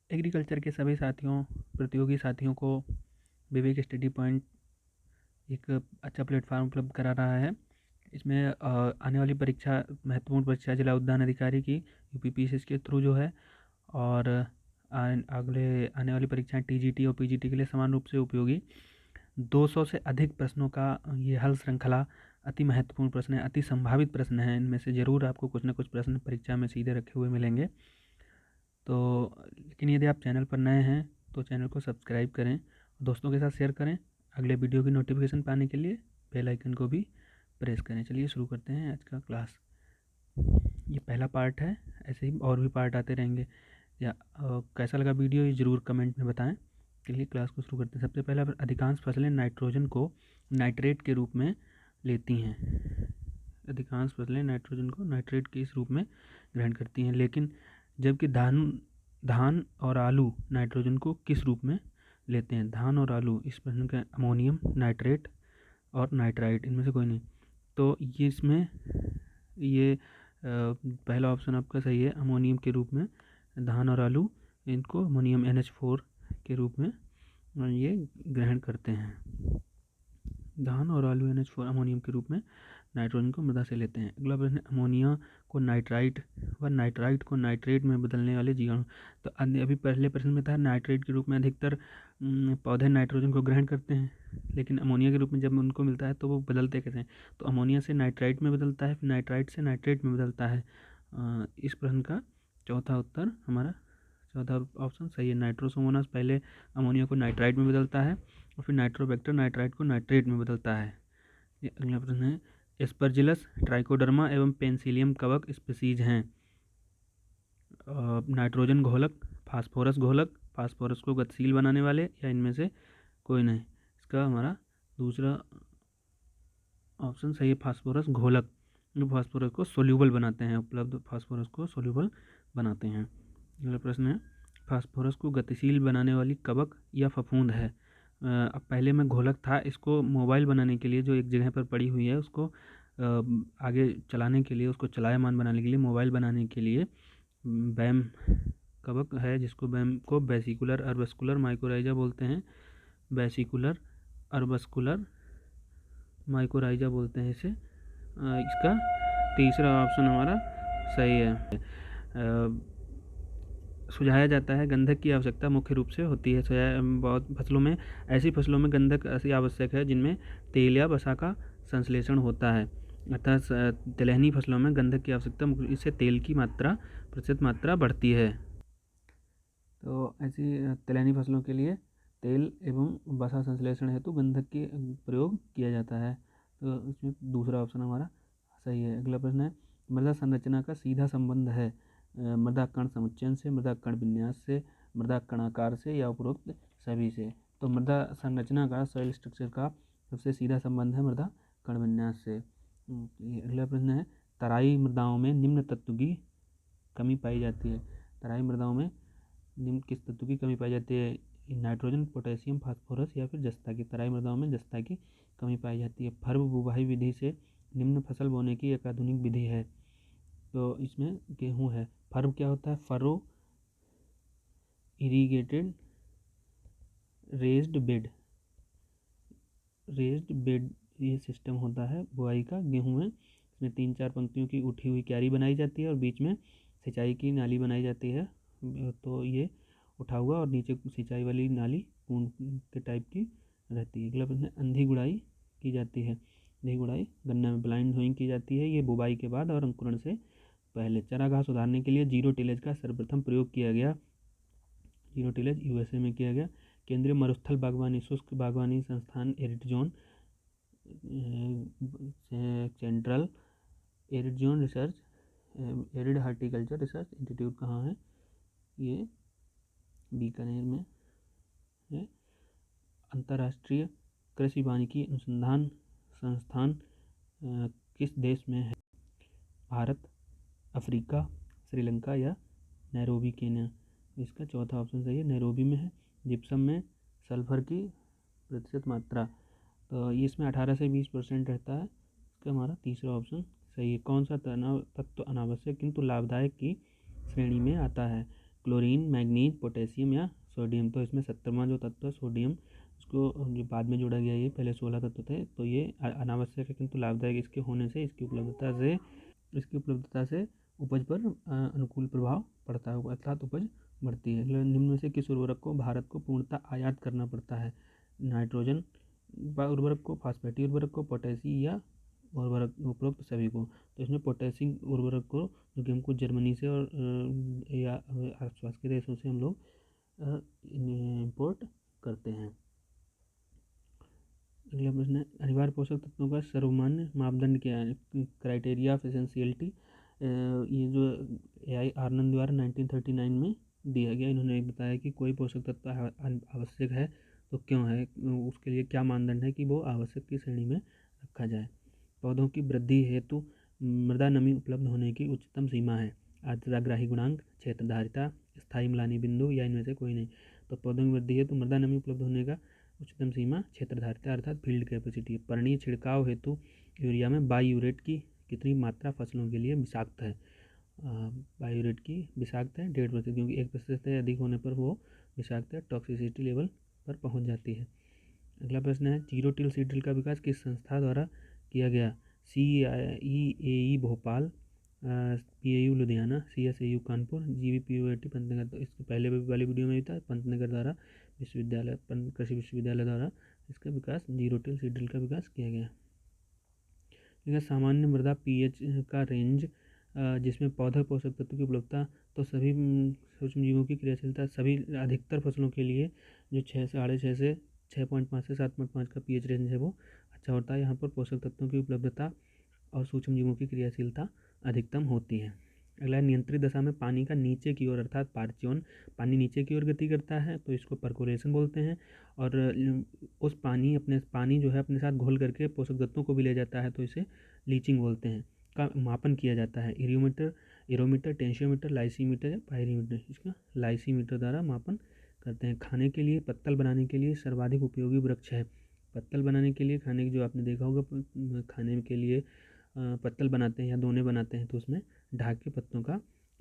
Agriculture के सभी साथियों, प्रतियोगी साथियों को विवेक स्टडी पॉइंट एक अच्छा प्लेटफार्म उपलब्ध करा रहा है। इसमें आने वाली परीक्षा, महत्वपूर्ण परीक्षा जिला उद्यान अधिकारी की यूपीपीसीएस के थ्रू जो है, और अगले आने वाली परीक्षाएं टीजीटी और पीजीटी के लिए समान रूप से उपयोगी 200 से अधिक प्रश्नों का ये हल श्रृंखला अति महत्वपूर्ण प्रश्न है, अति संभावित प्रश्न है। इनमें से ज़रूर आपको कुछ ना कुछ प्रश्न परीक्षा में सीधे रखे हुए मिलेंगे। तो लेकिन यदि आप चैनल पर नए हैं तो चैनल को सब्सक्राइब करें, दोस्तों के साथ शेयर करें। अगले वीडियो की नोटिफिकेशन पाने के लिए बेल आइकन को भी प्रेस करें। चलिए शुरू करते हैं आज का क्लास। ये पहला पार्ट है, ऐसे ही और भी पार्ट आते रहेंगे। या कैसा लगा वीडियो ये ज़रूर कमेंट में बताएं। चलिए क्लास को शुरू करते हैं। सबसे पहले, अधिकांश फसलें नाइट्रोजन को नाइट्रेट के रूप में लेती हैं। अधिकांश फसलें नाइट्रोजन को नाइट्रेट के इस रूप में ग्रहण करती हैं, लेकिन जबकि धान और आलू नाइट्रोजन को किस रूप में लेते हैं? धान और आलू, इस प्रश्न का अमोनियम नाइट्रेट और नाइट्राइट, इनमें से कोई नहीं। तो ये इसमें ये पहला ऑप्शन आपका सही है, अमोनियम के रूप में धान और आलू इनको अमोनियम NH4 के रूप में ये ग्रहण करते हैं। धान और आलू NH4 अमोनियम के रूप में नाइट्रोजन को मृदा से लेते हैं। अगला प्रश्न, अमोनिया को नाइट्राइट व नाइट्राइट को नाइट्रेट में बदलने वाले जीवाणु। तो अभी पहले प्रश्न में था नाइट्रेट के रूप में अधिकतर पौधे नाइट्रोजन को ग्रहण करते हैं, लेकिन अमोनिया के रूप में जब उनको मिलता है तो वो बदलते कैसे हैं? तो अमोनिया से नाइट्राइट में बदलता है, फिर नाइट्राइट से नाइट्रेट में बदलता है। इस प्रश्न का चौथा ऑप्शन सही है, नाइट्रोसोमोनास पहले अमोनिया को नाइट्राइट में बदलता है और फिर नाइट्रोबैक्टर नाइट्राइट को नाइट्रेट में बदलता है। ये अगला प्रश्न है, एस्परजिलस, ट्राइकोडर्मा एवं पेंसिलियम कवक स्पीसीज हैं। नाइट्रोजन घोलक, फास्फोरस घोलक, फास्फोरस को गतिशील बनाने वाले, या इनमें से कोई नहीं? इसका हमारा दूसरा ऑप्शन सही है, फास्फोरस घोलक, जो फास्फोरस को सोल्यूबल बनाते हैं, उपलब्ध फास्फोरस को सोल्यूबल बनाते हैं। अगला प्रश्न है, फास्फोरस को गतिशील बनाने वाली कवक या फफूंद है? अब पहले में घोलक था, इसको मोबाइल बनाने के लिए जो एक जगह पर पड़ी हुई है उसको आगे चलाने के लिए, उसको चलायमान बनाने के लिए, मोबाइल बनाने के लिए बैम कवक है, जिसको बैम को बेसिकुलर अर्बस्कुलर माइकोराइजा बोलते हैं। बेसिकुलर अर्बस्कुलर माइकोराइजा बोलते हैं इसे। इसका तीसरा ऑप्शन हमारा सही है। सुझाया जाता है गंधक की आवश्यकता मुख्य रूप से होती है। बहुत फसलों में, ऐसी फसलों में गंधक ऐसी आवश्यक है जिनमें तेल या वसा का संश्लेषण होता है, अर्थात तिलहनी फसलों में गंधक की आवश्यकता, इससे तेल की मात्रा, प्रतिशत मात्रा बढ़ती है। तो ऐसी तिलहनी फसलों के लिए तेल एवं वसा संश्लेषण हेतु गंधक के प्रयोग किया जाता है। तो इसमें दूसरा ऑप्शन हमारा सही है। अगला प्रश्न है, मृदा संरचना का सीधा संबंध है मृदा कण समुच्चयन से, मृदा कण विन्यास से, मृदा कणाकार से, या उपरोक्त सभी से? तो मृदा संरचना का, सॉइल स्ट्रक्चर का सबसे सीधा संबंध है मृदा कण विन्यास से। अगला प्रश्न है, तराई मृदाओं में निम्न तत्व की कमी पाई जाती है। तराई मृदाओं में निम्न किस तत्व की कमी पाई जाती है? नाइट्रोजन, पोटेशियम, फास्फोरस, या फिर जस्ता की? तराई मृदाओं में जस्ता की कमी पाई जाती है। फर्व बुवाई विधि से निम्न फसल बोने की एक आधुनिक विधि है। तो इसमें गेहूं है। फर्व क्या होता है? फरो इरीगेटेड रेज्ड बेड ये सिस्टम होता है बुआई का गेहूं में। इसमें 3-4 पंक्तियों की उठी हुई क्यारी बनाई जाती है और बीच में सिंचाई की नाली बनाई जाती है। तो ये उठा हुआ और नीचे सिंचाई वाली नाली पूर्ण के टाइप की रहती है। अगला प्रश्न, अंधी गुड़ाई की जाती है। अंधी गुड़ाई, गन्ना में ब्लाइंड होइंग की जाती है, ये बुवाई के बाद और अंकुरण से पहले। चारागाह सुधारने के लिए जीरो टिलेज का सर्वप्रथम प्रयोग किया गया। जीरो टिलेज USA में किया गया। केंद्रीय मरुस्थल बागवानी, शुष्क बागवानी संस्थान arid zone, central arid zone research, arid horticulture research institute कहाँ है? ये बीकानेर में है। अंतर्राष्ट्रीय कृषि वानिकी अनुसंधान संस्थान किस देश में है? भारत, अफ्रीका, श्रीलंका, या नैरोबी केन्या? इसका चौथा ऑप्शन सही है, नैरोबी में है। जिप्सम में सल्फर की प्रतिशत मात्रा, तो ये इसमें 18 से 20% रहता है। इसका हमारा तीसरा ऑप्शन सही है। कौन सा तत्व अनावश्यक किंतु लाभदायक की श्रेणी में आता है? क्लोरीन, मैग्नीज, पोटेशियम या सोडियम। तो इसमें 70वां जो तत्व है सोडियम, इसको जो बाद में जोड़ा गया, ये पहले 16 तत्व थे, तो ये अनावश्यक है किंतु लाभदायक इसके होने से इसकी उपलब्धता से उपज पर अनुकूल प्रभाव पड़ता है, अर्थात उपज बढ़ती है। निम्न में से किस उर्वरक को भारत को पूर्णतः आयात करना पड़ता है? नाइट्रोजन उर्वरक को, फास्फेटी उर्वरक को, पोटेशियम या उर्वरक उपरोक्त सभी को। तो इसमें पोटेशियम उर्वरक को, जो कि हमको जर्मनी से और या आसपास के देशों से हम लोग इम्पोर्ट करते हैं। अगला प्रश्न है, अनिवार्य पोषक तत्वों का सर्वमान्य मापदंड क्या है? क्राइटेरिया ऑफ एसेंशियलिटी, ये जो AI आनंद द्वारा 1939 में दिया गया। इन्होंने बताया कि कोई पोषक तत्व आवश्यक है तो क्यों है, उसके लिए क्या मानदंड है कि वो आवश्यक की श्रेणी में रखा जाए। पौधों की वृद्धि हेतु मृदा नमी उपलब्ध होने की उच्चतम सीमा है? आर्द्रताग्राही गुणांक, क्षेत्रधारिता, स्थायी म्लानी बिंदु या इनमें से कोई नहीं। तो पौधों की वृद्धि हेतु मृदा नमी उपलब्ध होने का उच्चतम सीमा क्षेत्रधारिता अर्थात फील्ड कैपेसिटी। पर्णीय छिड़काव हेतु यूरिया में बाईयूरेट की कितनी मात्रा फसलों के लिए विषाक्त है? बाईयूरेट की विषाक्त है 1.5%, क्योंकि 1% से अधिक होने पर वो विषाक्त है, टॉक्सिसिटी लेवल पर पहुंच जाती है। अगला प्रश्न है, जीरो टिल सीड का विकास किस संस्था द्वारा किया गया? CEAE Bhopal, PAU Ludhiana, CSAU Kanpur, GVPUIT Pantnagar. तो इसके पहले वाली वीडियो में भी था, पंतनगर द्वारा विश्वविद्यालय, कृषि विश्वविद्यालय द्वारा इसका विकास, जीरो टिल सीड का विकास किया गया। सामान्य मृदा pH का रेंज, जिसमें पौधा पोषक तत्व की उपलब्धता, तो सभी सूक्ष्म जीवों की क्रियाशीलता, सभी अधिकतर फसलों के लिए जो 6.5 से 6.5 से 7.5 का pH रेंज है वो अच्छा होता है। यहाँ पर पोषक तत्वों की उपलब्धता और सूक्ष्म जीवों की क्रियाशीलता अधिकतम होती है। अगला, नियंत्रित दशा में पानी का नीचे की ओर अर्थात पार्च्योन, पानी नीचे की ओर गति करता है तो इसको परकोलेशन बोलते हैं। और उस पानी जो है अपने साथ घोल करके पोषक तत्वों को भी ले जाता है तो इसे लीचिंग बोलते हैं। का मापन किया जाता है एरोमीटर, टेंशियोमीटर, लाइसीमीटर या पायरीमीटर। इसका लाइसीमीटर द्वारा मापन करते हैं। खाने के लिए, पत्तल बनाने के लिए सर्वाधिक उपयोगी वृक्ष है? पत्तल बनाने के लिए, खाने की जो आपने देखा होगा खाने के लिए पत्तल बनाते हैं या दोने बनाते हैं तो उसमें ढाक के पत्तों का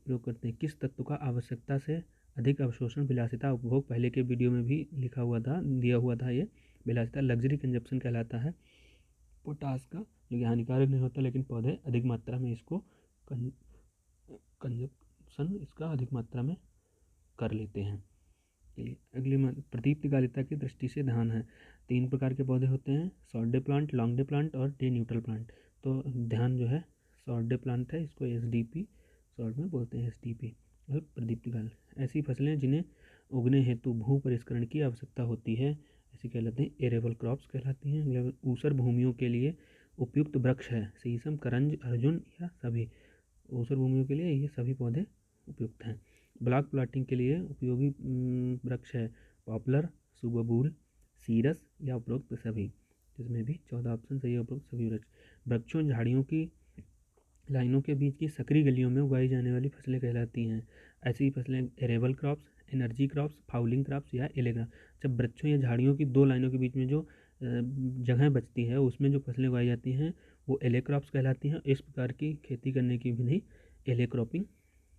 प्रयोग करते हैं। किस तत्व का आवश्यकता से अधिक अवशोषण, विलासिता, उपभोग, पहले के वीडियो में भी लिखा हुआ था, दिया हुआ था, ये विलासिता लग्जरी कंजप्शन कहलाता है। पोटास का, जो कि हानिकारक नहीं होता लेकिन पौधे अधिक मात्रा में इसको कंजप्शन इसका अधिक मात्रा में कर लेते हैं। अगली प्रदीप्तिकालिता की दृष्टि से ध्यान है। 3 प्रकार के पौधे होते हैं, short day plant, long day plant और डे न्यूट्रल प्लांट। तो ध्यान जो है शॉर्ट डे प्लांट है, इसको SDP शॉर्ट में बोलते हैं, SDP और प्रदीप्तिकाल। ऐसी फसलें जिन्हें उगने हेतु भू परिष्करण की आवश्यकता होती है ऐसी कहलाते हैं एरेबल क्रॉप्स कहलाती हैं। ऊसर भूमियों के लिए उपयुक्त वृक्ष है? शीशम, करंज, अर्जुन या सभी? ऊसर भूमियों के लिए ये सभी पौधे उपयुक्त हैं। ब्लॉक प्लॉटिंग के लिए उपयोगी वृक्ष है? पॉपुलर, सुबबूल, सीरस या उपरोक्त सभी? जिसमें भी 14 ऑप्शन सही है, उपरोक्त सभी वृक्ष। वृक्षों, झाड़ियों की लाइनों के बीच की सकरी गलियों में उगाई जाने वाली फसलें कहलाती हैं? ऐसी फसलें arable crops, energy crops, fouling crops या एलेगा। जब वृक्षों या झाड़ियों की 2 लाइनों के बीच में जो जगह बचती है उसमें जो फसलें उगाई जाती हैं वो एले क्रॉप्स कहलाती हैं। इस प्रकार की खेती करने की विधि एले क्रॉपिंग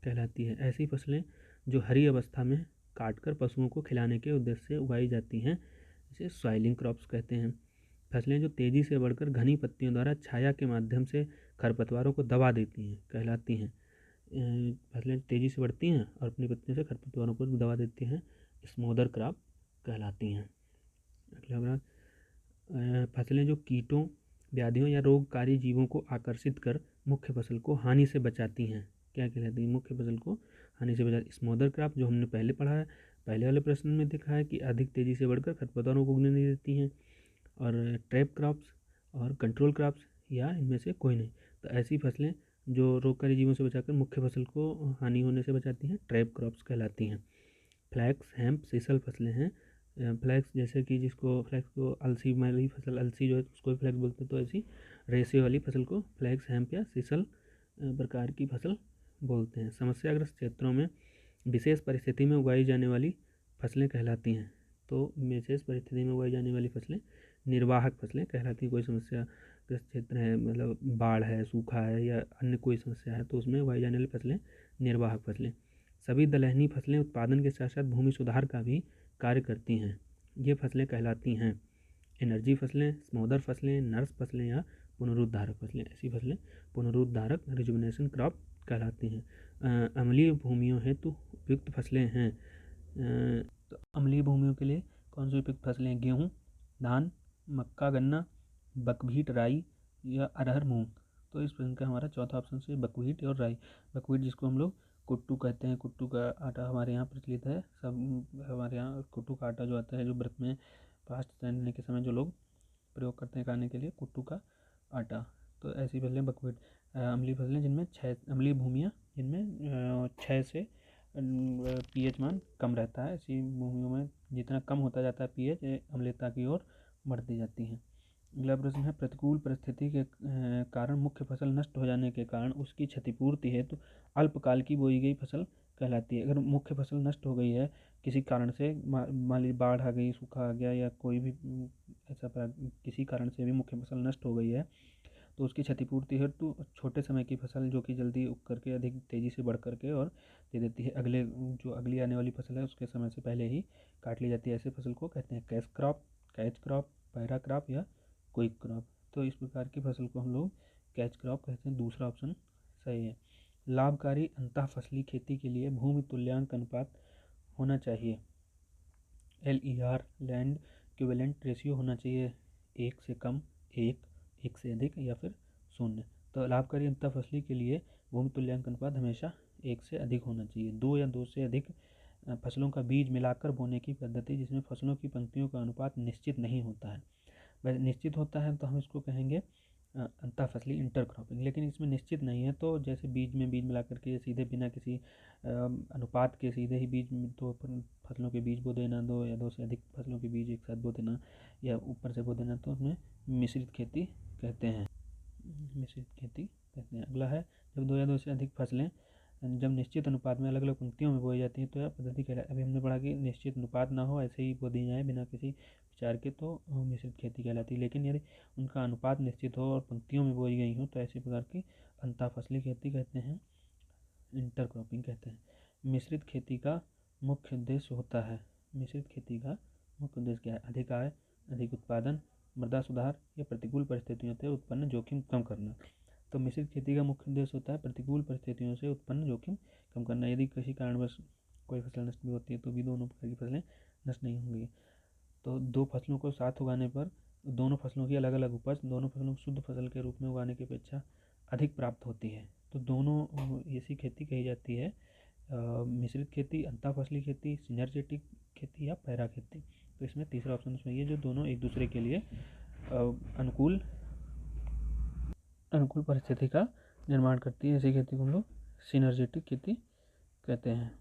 कहलाती है। ऐसी फसलें जो हरी अवस्था में काटकर पशुओं को खिलाने के उद्देश्य से उगाई जाती हैं इसे सॉइलिंग क्रॉप्स कहते हैं। फसलें जो तेज़ी से बढ़कर घनी पत्तियों द्वारा छाया के माध्यम से खरपतवारों को दबा देती हैं कहलाती हैं। फसलें तेज़ी से बढ़ती हैं और अपनी पत्तियों से खरपतवारों को दबा देती हैं, स्मोदर क्रॉप कहलाती हैं। अगला, फसलें जो कीटों, व्याधियों या रोगकारी जीवों को आकर्षित कर मुख्य फसल को हानि से बचाती हैं क्या कहलाती है? मुख्य फसल को हानि से बचाती। स्मोदर क्रॉप जो हमने पहले पढ़ा है, पहले वाले प्रश्न में देखा है कि अधिक तेज़ी से बढ़कर खरपतवारों को उगने नहीं देती हैं। और ट्रैप क्रॉप्स और कंट्रोल क्रॉप्स या इनमें से कोई नहीं। तो ऐसी फसलें जो रोगकारी जीवों से बचाकर मुख्य फसल को हानि होने से बचाती हैं ट्रैप क्रॉप्स कहलाती हैं। फ्लैक्स, हेम्प, सीसल फसलें हैं। फ्लैक्स जैसे कि जिसको फ्लैक्स को अलसी वाली फसल, अलसी जो है उसको भी फ्लैक्स बोलते हैं, तो ऐसी रेशे वाली फसल को फ्लैक्स, हेम्प या सीसल प्रकार की फसल बोलते हैं। समस्याग्रस्त क्षेत्रों में विशेष परिस्थिति में उगाई जाने वाली फसलें कहलाती हैं। तो विशेष परिस्थिति में उगाई जाने वाली फसलें निर्वाहक फसलें कहलाती हैं। कोई समस्याग्रस्त क्षेत्र है, मतलब बाढ़ है, सूखा है या अन्य कोई समस्या है तो उसमें उगाई जाने वाली फसलें निर्वाहक फसलें। सभी दलहनी फसलें उत्पादन के साथ साथ भूमि सुधार का भी कार्य करती हैं। ये फसलें कहलाती हैं एनर्जी फसलें, स्मोदर फसलें, नर्स फसलें या पुनरुद्धारक फसलें। ऐसी फसलें पुनरुद्धारक रिजुविनेशन क्रॉप कहलाती हैं। अम्लीय भूमियों हेतु उपयुक्त फसलें हैं। तो अम्लीय भूमियों के लिए कौन सी उपयुक्त फसलें हैं? गेहूँ, धान, मक्का, गन्ना, बकव्हीट, राई या अरहर, मूंग। तो इस प्रश्न का हमारा चौथा ऑप्शन से बकव्हीट और राई। बकव्हीट जिसको हम लोग कुट्टू कहते हैं, कुट्टू का आटा हमारे यहाँ प्रचलित है। सब हमारे यहाँ कुट्टू का आटा जो आता है, जो व्रत में फास्ट रहने के समय जो लोग प्रयोग करते हैं खाने के लिए, कुट्टू का आटा। तो ऐसी फसलें बकव्हीट। अम्लीय फसलें जिनमें 6 अम्लीय भूमियाँ जिनमें 6 से पीएच मान कम रहता है। ऐसी भूमियों में जितना कम होता जाता है पीएच, अम्लता की ओर बढ़ती जाती है। अगला प्रश्न है, प्रतिकूल परिस्थिति के कारण मुख्य फसल नष्ट हो जाने के कारण उसकी क्षतिपूर्ति हेतु अल्पकाल की बोई गई फसल कहलाती है। अगर मुख्य फसल नष्ट हो गई है किसी कारण से, मान लीजिए बाढ़ आ गई, सूखा आ गया या कोई भी ऐसा किसी कारण से भी मुख्य फसल नष्ट हो गई है, तो उसकी क्षतिपूर्ति हेतु छोटे समय की फसल जो कि जल्दी उग करके अधिक तेज़ी से बढ़ करके और दे देती है, अगली आने वाली फसल है उसके समय से पहले ही काट ली जाती है, ऐसे फसल को कहते हैं cash crop, catch crop, para crop या क्विक क्रॉप। तो इस प्रकार की फसल को हम लोग कैच क्रॉप कहते हैं। दूसरा ऑप्शन सही है। लाभकारी अंतः फसली खेती के लिए भूमि तुल्यांक अनुपात होना चाहिए। LER लैंड इक्विवेलेंट रेशियो होना चाहिए 1 से कम, 1 से अधिक या फिर 0। तो लाभकारी अंतः फसली के लिए भूमि तुल्यांक अनुपात हमेशा 1 से अधिक होना चाहिए। 2 या 2 से अधिक फसलों का बीज मिलाकर बोने की पद्धति जिसमें फसलों की पंक्तियों का अनुपात निश्चित नहीं होता है। वैसे निश्चित होता है तो हम इसको कहेंगे अंतः फसली इंटरक्रॉपिंग, लेकिन इसमें निश्चित नहीं है। तो जैसे बीज में बीज मिला करके सीधे बिना किसी अनुपात के सीधे ही बीज 2 फसलों के बीज बो देना, 2 या 2 से अधिक फसलों के बीज एक साथ बो देना या ऊपर से बो देना, तो उसमें मिश्रित खेती कहते हैं। मिश्रित खेती कहते हैं। अगला है, जब 2 या 2 से अधिक फसलें जब निश्चित अनुपात में अलग अलग पंक्तियों में बोई जाती हैं तो यह पद्धति कहलाती है। अभी हमने पढ़ा कि निश्चित अनुपात ना हो, ऐसे ही बो दी जाए बिना किसी विचार के, तो मिश्रित खेती कहलाती है। लेकिन यदि उनका अनुपात निश्चित हो और पंक्तियों में बोई गई हो तो ऐसी प्रकार की अंतः फसली खेती कहते हैं, इंटरक्रॉपिंग कहते हैं। मिश्रित खेती का मुख्य उद्देश्य होता है। मिश्रित खेती का मुख्य उद्देश्य क्या है? अधिक आय, अधिक उत्पादन, मृदा सुधार या प्रतिकूल परिस्थितियों से उत्पन्न जोखिम कम करना। तो मिश्रित खेती का मुख्य उद्देश्य होता है प्रतिकूल परिस्थितियों से उत्पन्न जोखिम कम करना। यदि किसी कारणवश कोई फसल नष्ट भी होती है तो भी दोनों प्रकार की फसलें नष्ट नहीं होंगी। तो 2 फसलों को साथ उगाने पर दोनों फसलों की अलग अलग उपज दोनों फसलों को शुद्ध फसल के रूप में उगाने की अपेक्षा अधिक प्राप्त होती है। तो दोनों ऐसी खेती कही जाती है मिश्रित खेती, अंतः फसली खेती, सिनर्जेटिक खेती या पैरा खेती। तो इसमें तीसरा ऑप्शन सही है, जो दोनों एक दूसरे के लिए अनुकूल परिस्थिति का निर्माण करती है। ऐसी खेती को हम लोग सिनर्जेटिक खेती कहते हैं।